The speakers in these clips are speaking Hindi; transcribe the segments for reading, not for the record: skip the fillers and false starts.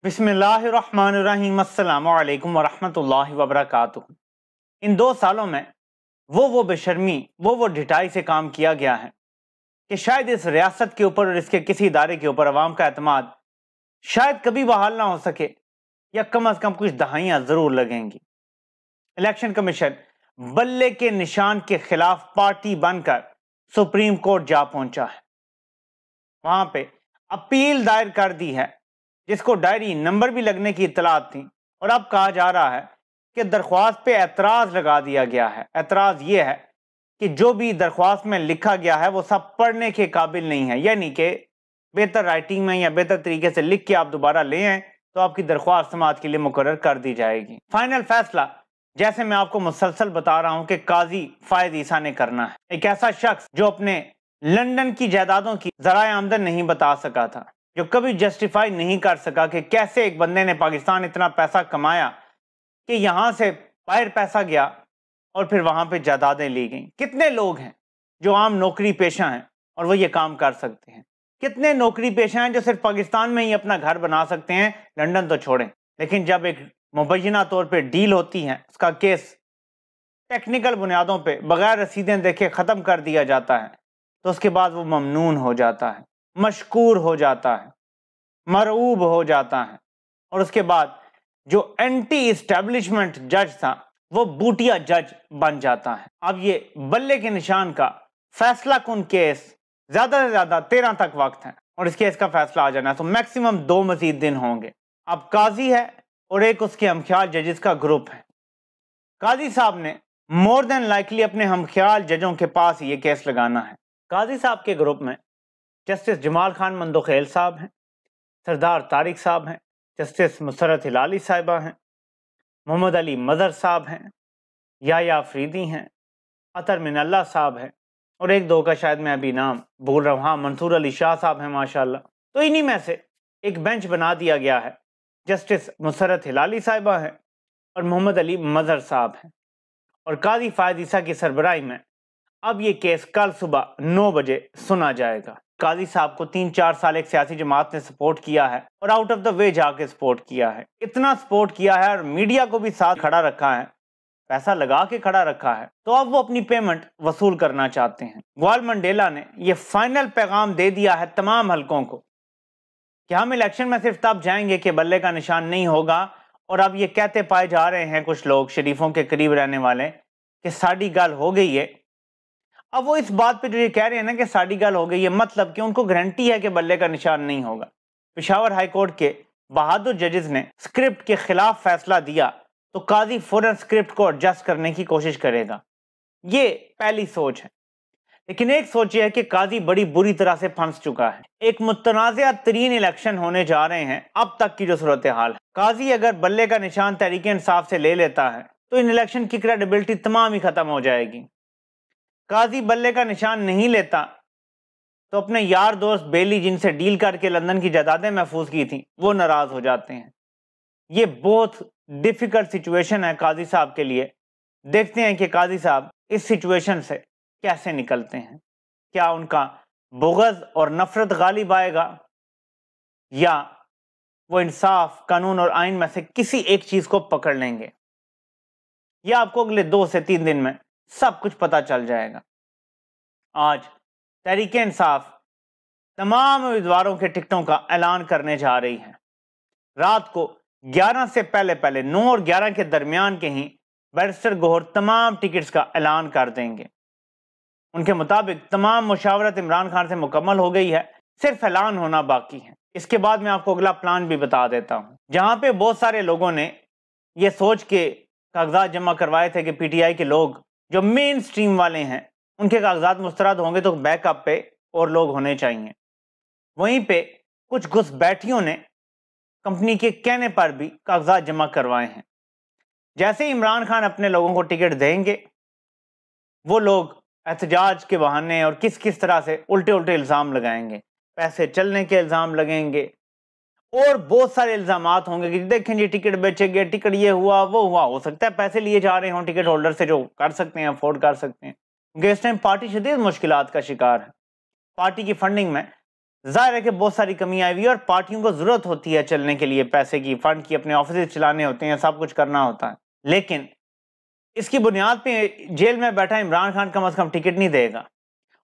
बिस्मिल्लाहिर्रहमानिर्रहीम अस्सलामु अलैकुम वरहमतुल्लाहि वबरकातुहू। इन 2 सालों में वो बेशर्मी वो ढिठाई से काम किया गया है कि शायद इस रियासत के ऊपर और इसके किसी इदारे के ऊपर अवाम का एतमाद शायद कभी बहाल ना हो सके, या कम अज कम कुछ दहाइयाँ ज़रूर लगेंगी। इलेक्शन कमीशन बल्ले के निशान के खिलाफ पार्टी बनकर सुप्रीम कोर्ट जा पहुंचा है। वहां पे अपील दायर कर दी है, जिसको डायरी नंबर भी लगने की इत्तलात थी, और अब कहा जा रहा है कि दरख्वास्त पे एतराज़ लगा दिया गया है। एतराज़ ये है कि जो भी दरख्वास्त में लिखा गया है वो सब पढ़ने के काबिल नहीं है, यानी कि बेहतर राइटिंग में या बेहतर तरीके से लिख के आप दोबारा ले आए तो आपकी दरख्वास्त समाअत के लिए मुकर्रर कर दी जाएगी। फाइनल फैसला जैसे मैं आपको मुसलसल बता रहा हूं कि काजी फायद ईसा ने करना है। एक ऐसा शख्स जो अपने लंदन की जायदादों की ज़राए आमदन नहीं बता सका था, जो कभी जस्टिफाई नहीं कर सका कि कैसे एक बंदे ने पाकिस्तान इतना पैसा कमाया कि यहां से बाहर पैसा गया और फिर वहां पे जायदादें ली गई। कितने लोग हैं जो आम नौकरी पेशा हैं और वो ये काम कर सकते हैं? कितने नौकरी पेशा हैं जो सिर्फ पाकिस्तान में ही अपना घर बना सकते हैं, लंदन तो छोड़ें। लेकिन जब एक मुबैना तौर पर डील होती है, उसका केस टेक्निकल बुनियादों पर बगैर रसीदें देखे ख़त्म कर दिया जाता है, तो उसके बाद वो ममनून हो जाता है, मशकूर हो जाता है, मरऊब हो जाता है, और उसके बाद जो एंटी इस्टेब्लिशमेंट जज था वो बूटिया जज बन जाता है। अब ये बल्ले के निशान का फैसला कुन केस ज्यादा से ज्यादा 13 तक वक्त है, और इस केस का फैसला आ जाना है तो मैक्सिमम 2 मजीद दिन होंगे। अब काजी है और एक उसके हमख्याल जजेस का ग्रुप है। काजी साहब ने मोर देन लाइकली अपने हमख्याल जजों के पास ये केस लगाना है। काजी साहब के ग्रुप में जस्टिस जमाल खान मंदोखेल साहब हैं, सरदार तारिक साहब हैं, जस्टिस मुसरत हिलाली साहिबा हैं, मोहम्मद अली मज़हर साहब हैं, याया अफरीदी हैं, अतर मिनल्ला साहब हैं, और एक दो का शायद मैं अभी नाम भूल रहा हूँ, हाँ मंसूर अली शाह साहब हैं माशाल्लाह। तो इन्हीं में से एक बेंच बना दिया गया है। जस्टिस मुसरत हिलाली साहिबा हैं और मोहम्मद अली मज़हर साहब हैं, और काजी फायद ईसा की सरबराही में अब ये केस कल सुबह 9 बजे सुना जाएगा। काजी साहब को 3-4 साल एक सियासी जमात ने सपोर्ट किया है और आउट ऑफ द वे जाके सपोर्ट किया है, इतना सपोर्ट किया है और मीडिया को भी साथ खड़ा रखा है, पैसा लगा के खड़ा रखा है। तो अब वो अपनी पेमेंट वसूल करना चाहते हैं। ग्वाल मंडेला ने ये फाइनल पैगाम दे दिया है तमाम हलकों को कि हम इलेक्शन में सिर्फ तब जाएंगे कि बल्ले का निशान नहीं होगा। और अब ये कहते पाए जा रहे हैं कुछ लोग शरीफों के करीब रहने वाले कि साड़ी गल हो गई है। अब वो इस बात पे जो ये कह रहे हैं ना कि साड़ी गल हो गई है, मतलब कि उनको गारंटी है कि बल्ले का निशान नहीं होगा। पेशावर हाई कोर्ट के बहादुर जजेस ने स्क्रिप्ट के खिलाफ फैसला दिया तो काजी फौरन स्क्रिप्ट को एडजस्ट करने की कोशिश करेगा। ये पहली सोच है। लेकिन एक सोच ये है कि काजी बड़ी बुरी तरह से फंस चुका है। एक मुतनाज़ा तरीन इलेक्शन होने जा रहे हैं अब तक की जो सूरत हाल है। काजी अगर बल्ले का निशान तहरीक इंसाफ से ले लेता है तो इन इलेक्शन की क्रेडिबिलिटी तमाम ही खत्म हो जाएगी। काजी बल्ले का निशान नहीं लेता तो अपने यार दोस्त बेली जिनसे डील करके लंदन की जायदादें महफूज की थी वो नाराज हो जाते हैं। ये बहुत डिफिकल्ट सिचुएशन है काजी साहब के लिए। देखते हैं कि काजी साहब इस सिचुएशन से कैसे निकलते हैं। क्या उनका बुग़्ज़ और नफरत गालिब आएगा, या वो इंसाफ, कानून और आइन में से किसी एक चीज को पकड़ लेंगे? यह आपको अगले 2 से 3 दिन में सब कुछ पता चल जाएगा। आज तहरीक इंसाफ तमाम उम्मीदवारों के टिकटों का ऐलान करने जा रही है। रात को 11 से पहले 9 और 11 के दरमियान के ही बैरिस्टर गौहर तमाम टिकट्स का ऐलान कर देंगे। उनके मुताबिक तमाम मुशावरत इमरान खान से मुकम्मल हो गई है, सिर्फ ऐलान होना बाकी है। इसके बाद मैं आपको अगला प्लान भी बता देता हूँ, जहाँ पे बहुत सारे लोगों ने ये सोच के कागजात जमा करवाए थे कि पीटीआई के लोग जो मेन स्ट्रीम वाले हैं उनके कागजात मुस्तरद होंगे तो बैकअप पे और लोग होने चाहिए। वहीं पे कुछ घुसपैठियों ने कंपनी के कहने पर भी कागजात जमा करवाए हैं। जैसे ही इमरान खान अपने लोगों को टिकट देंगे, वो लोग एहतजाज के बहाने और किस किस तरह से उल्टे उल्टे इल्ज़ाम लगाएंगे, पैसे चलने के इल्ज़ाम लगेंगे और बहुत सारे इल्ज़ामात होंगे कि देखें जी टिकट बेचे गए, टिकट ये हुआ वो हुआ। हो सकता है पैसे लिए जा रहे हों टिकट होल्डर से जो कर सकते हैं, अफोर्ड कर सकते हैं, क्योंकि इस टाइम पार्टी शदीद मुश्किलात का शिकार है। पार्टी की फंडिंग में जाहिर है कि बहुत सारी कमी आई हुई है और पार्टियों को जरूरत होती है चलने के लिए, पैसे की, फंड की, अपने ऑफिस चलाने होते हैं, सब कुछ करना होता है। लेकिन इसकी बुनियाद पे जेल में बैठा इमरान खान कम से कम टिकट नहीं देगा।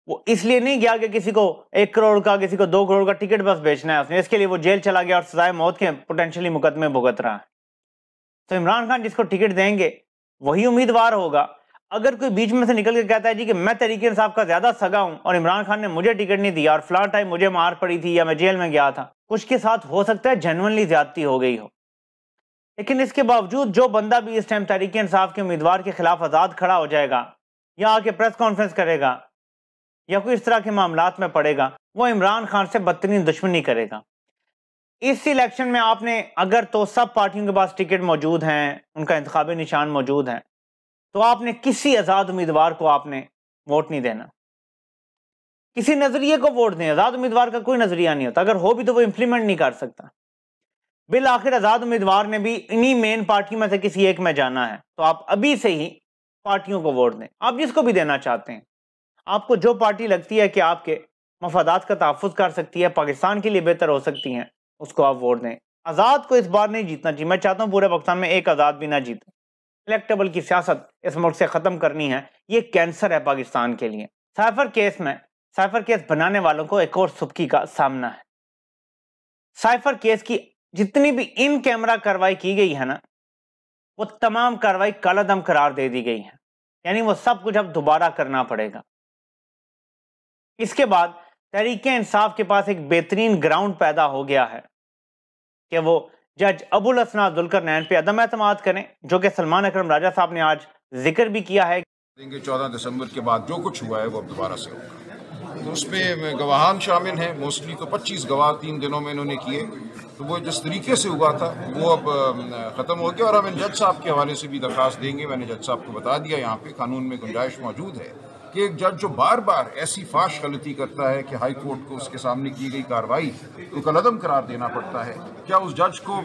वो इसलिए नहीं गया कि किसी को 1 करोड़ का, किसी को 2 करोड़ का टिकट बस बेचना है उसने, इसके लिए वो जेल चला गया और सजाए मौत के पोटेंशियली मुकदमे भुगत रहा है। तो इमरान खान जिसको टिकट देंगे वही उम्मीदवार होगा। अगर कोई बीच में से निकल के कहता है जी कि मैं तहरीक इंसाफ का ज्यादा सगा हूं और इमरान खान ने मुझे टिकट नहीं दिया और फलां टाइम मुझे मार पड़ी थी या मैं जेल में गया था, कुछ के साथ हो सकता है जेन्युइनली ज्यादती हो गई हो, लेकिन इसके बावजूद जो बंदा भी इस टाइम तहरीक इंसाफ के उम्मीदवार के खिलाफ आजाद खड़ा हो जाएगा या आके प्रेस कॉन्फ्रेंस करेगा या कोई इस तरह के मामलात में पड़ेगा, वो इमरान खान से बदतरीन दुश्मनी करेगा। इस इलेक्शन में आपने अगर तो सब पार्टियों के पास टिकट मौजूद हैं, उनका इंतखाबी निशान मौजूद है, तो आपने किसी आजाद उम्मीदवार को आपने वोट नहीं देना, किसी नजरिए को वोट दें। आजाद उम्मीदवार का कोई नजरिया नहीं होता, अगर हो भी तो वो इंप्लीमेंट नहीं कर सकता। बिल आखिर आजाद उम्मीदवार ने भी इन्हीं मेन पार्टियों में से किसी एक में जाना है, तो आप अभी से ही पार्टियों को वोट दें, आप जिसको भी देना चाहते हैं। आपको जो पार्टी लगती है कि आपके मफादात का तहफ़्फ़ुज़ कर सकती है, पाकिस्तान के लिए बेहतर हो सकती हैं, उसको आप वोट दें। आज़ाद को इस बार नहीं जीतना चाहिए। मैं चाहता हूँ पूरे पाकिस्तान में एक आज़ाद भी ना जीते। इलेक्टेबल की सियासत इस मुल्क से ख़त्म करनी है, ये कैंसर है पाकिस्तान के लिए। साइफर केस बनाने वालों को एक और सुबकी का सामना है। साइफर केस की जितनी भी इन कैमरा कार्रवाई की गई है ना, वो तमाम कार्रवाई कालादम करार दे दी गई है, यानी वो सब कुछ अब दोबारा करना पड़ेगा। इसके बाद तहरीके इंसाफ के पास एक बेहतरीन ग्राउंड पैदा हो गया है कि वो जज अबुल हसन जुल्करनैन पे अदम एतमाद करें, जो कि सलमान अकरम राजा साहब ने आज जिक्र भी किया है। 14 दिसंबर के बाद जो कुछ हुआ है वो अब दोबारा से होगा। तो उसमें गवाहान शामिल हैं, मोस्टली तो 25 गवाह 3 दिनों में इन्होंने किए। तो वो जिस तरीके से हुआ था वो अब ख़त्म हो गया और हम इन जज साहब के हवाले से भी दरख्वास्त देंगे। मैंने जज साहब को बता दिया, यहाँ पे कानून में गुंजाइश मौजूद है कि एक जज जो बार बार ऐसी फाश गलती करता है कि हाई कोर्ट को उसके सामने की गई कार्रवाई को कलअदम करार देना पड़ता है, क्या उस जज को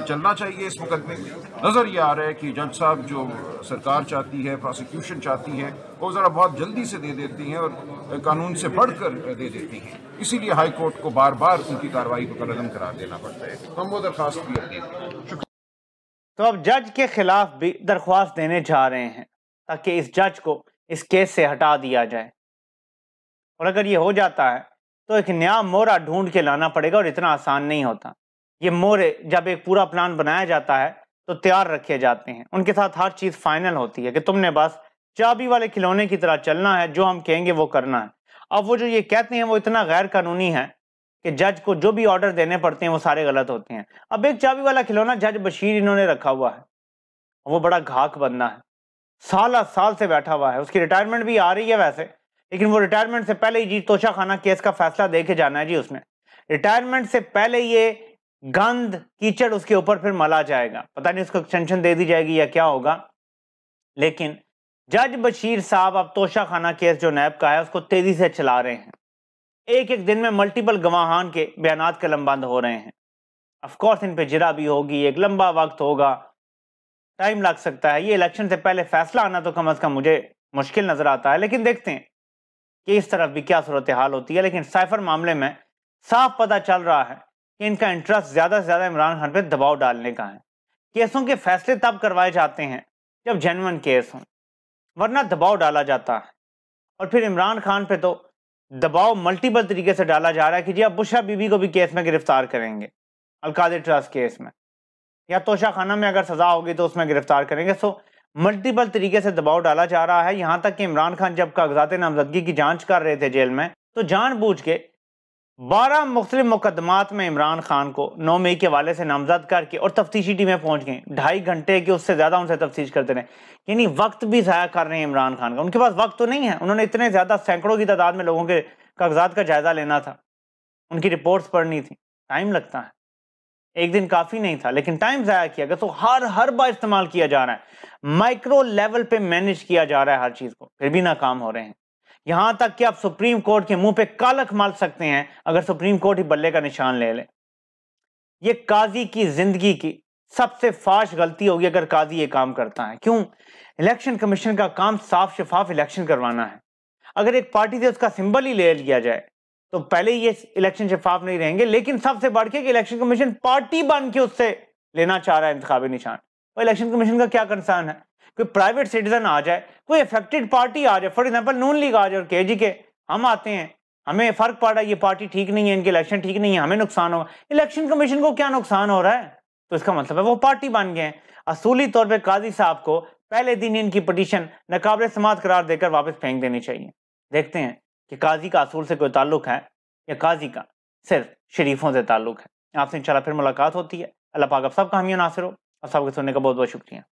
चलना चाहिए इस मुकदमे में? नज़र ये आ रहा है कि जज साहब जो सरकार चाहती है, प्रोसिक्यूशन चाहती है, वो ज़रा बहुत जल्दी से दे देती हैं और कानून से बढ़कर दे देती हैं। इसीलिए हाई कोर्ट को बार बार उनकी कार्रवाई को कलअदम करार देना पड़ता है। हम वो दरख्वास्त भी देंगे। तो अब जज के खिलाफ भी दरख्वास्त देने जा रहे हैं ताकि इस जज को इस केस से हटा दिया जाए, और अगर ये हो जाता है तो एक नया मोहरा ढूंढ के लाना पड़ेगा और इतना आसान नहीं होता। ये मोहरे जब एक पूरा प्लान बनाया जाता है तो तैयार रखे जाते हैं, उनके साथ हर चीज़ फाइनल होती है कि तुमने बस चाबी वाले खिलौने की तरह चलना है, जो हम कहेंगे वो करना है। अब वो जो ये कहते हैं वो इतना गैर कानूनी है कि जज को जो भी ऑर्डर देने पड़ते हैं वो सारे गलत होते हैं। अब एक चाबी वाला खिलौना जज बशीर इन्होंने रखा हुआ है, वो बड़ा घाक बंदा है, साल से बैठा हुआ है, उसकी रिटायरमेंट भी आ रही है वैसे, लेकिन वो रिटायरमेंट से पहले ही जी तोशा खाना केस का फैसला दे के जाना है जी उसने। रिटायरमेंट से पहले ये गंद कीचड़ उसके ऊपर फिर मला जाएगा, पता नहीं उसको एक्सटेंशन दे दी जाएगी या क्या होगा। लेकिन जज बशीर साहब अब तोशा खाना केस जो नैब का है उसको तेजी से चला रहे हैं। एक एक दिन में मल्टीपल गवाहान के बयानात कलमबंद हो रहे हैं। ऑफकोर्स इन पे जिरा भी होगी, एक लंबा वक्त होगा, टाइम लग सकता है। ये इलेक्शन से पहले फैसला आना तो कम अज कम मुझे मुश्किल नजर आता है, लेकिन देखते हैं कि इस तरफ भी क्या सूरत हाल होती है। लेकिन साइफर मामले में साफ पता चल रहा है कि इनका इंटरेस्ट ज्यादा से ज्यादा इमरान खान पे दबाव डालने का है। केसों के फैसले तब करवाए जाते हैं जब जेन्युइन केस हो, वरना दबाव डाला जाता है। और फिर इमरान खान पे तो दबाव मल्टीपल तरीके से डाला जा रहा है कि जी आप बुशरा बीबी को भी केस में गिरफ्तार करेंगे, अलकादिर ट्रस्ट केस में, या तोशा खाना में अगर सजा होगी तो उसमें गिरफ्तार करेंगे। सो मल्टीपल तरीके से दबाव डाला जा रहा है। यहां तक कि इमरान खान जब कागजात नामजदगी की जांच कर रहे थे जेल में, तो जानबूझ के 12 मुख्तलिफ मुकदमात में इमरान खान को 9 मई के हवाले से नामजद करके और तफ्तीशी टीमें पहुंच गई, 2.5 घंटे के उससे ज्यादा उनसे तफ्तीश करते रहे। यानी वक्त भी ज़ाया कर रहे हैं इमरान खान का। उनके पास वक्त तो नहीं है, उन्होंने इतने ज्यादा सैकड़ों की तादाद में लोगों के कागजात का जायजा लेना था, उनकी रिपोर्ट्स पढ़नी थी, टाइम लगता है, एक दिन काफी नहीं था, लेकिन टाइम जाया किया गया। तो हर बार इस्तेमाल किया जा रहा है, माइक्रो लेवल पे मैनेज किया जा रहा है हर चीज को, फिर भी नाकाम हो रहे हैं। यहां तक कि आप सुप्रीम कोर्ट के मुंह पे कालख मार सकते हैं अगर सुप्रीम कोर्ट ही बल्ले का निशान ले ले। ये काजी की जिंदगी की सबसे फाश गलती होगी अगर काजी ये काम करता है। क्यों? इलेक्शन कमीशन का काम साफ शफाफ इलेक्शन करवाना है। अगर एक पार्टी से उसका सिंबल ही ले लिया जाए तो पहले ही ये इलेक्शन शफाफ नहीं रहेंगे। लेकिन सबसे बढ़ के कि इलेक्शन कमीशन पार्टी बन के उससे लेना चाह रहा है इंतखाबी निशान। तो इलेक्शन कमीशन का क्या कंसर्न है? कोई प्राइवेट सिटीजन आ जाए, कोई अफेक्टेड पार्टी आ जाए, फॉर एग्जाम्पल नून लीग आ जाए और कहे जी के हम आते हैं, हमें फर्क पड़ रहा है, ये पार्टी ठीक नहीं है, इनके इलेक्शन ठीक नहीं है, हमें नुकसान होगा। इलेक्शन कमीशन को क्या नुकसान हो रहा है? तो इसका मतलब है वो पार्टी बन गए हैं। असूली तौर पर काजी साहब को पहले दिन इनकी पिटीशन नाकाबिल समाअत करार देकर वापस फेंक देनी चाहिए। देखते हैं कि काजी का असूल से कोई ताल्लुक है या काजी का सिर्फ शरीफों से ताल्लुक है। आपसे इंशाल्लाह फिर मुलाकात होती है। अल्लाह पाक आप सबका हामी नासिर हो और सबके सुनने का बहुत बहुत शुक्रिया।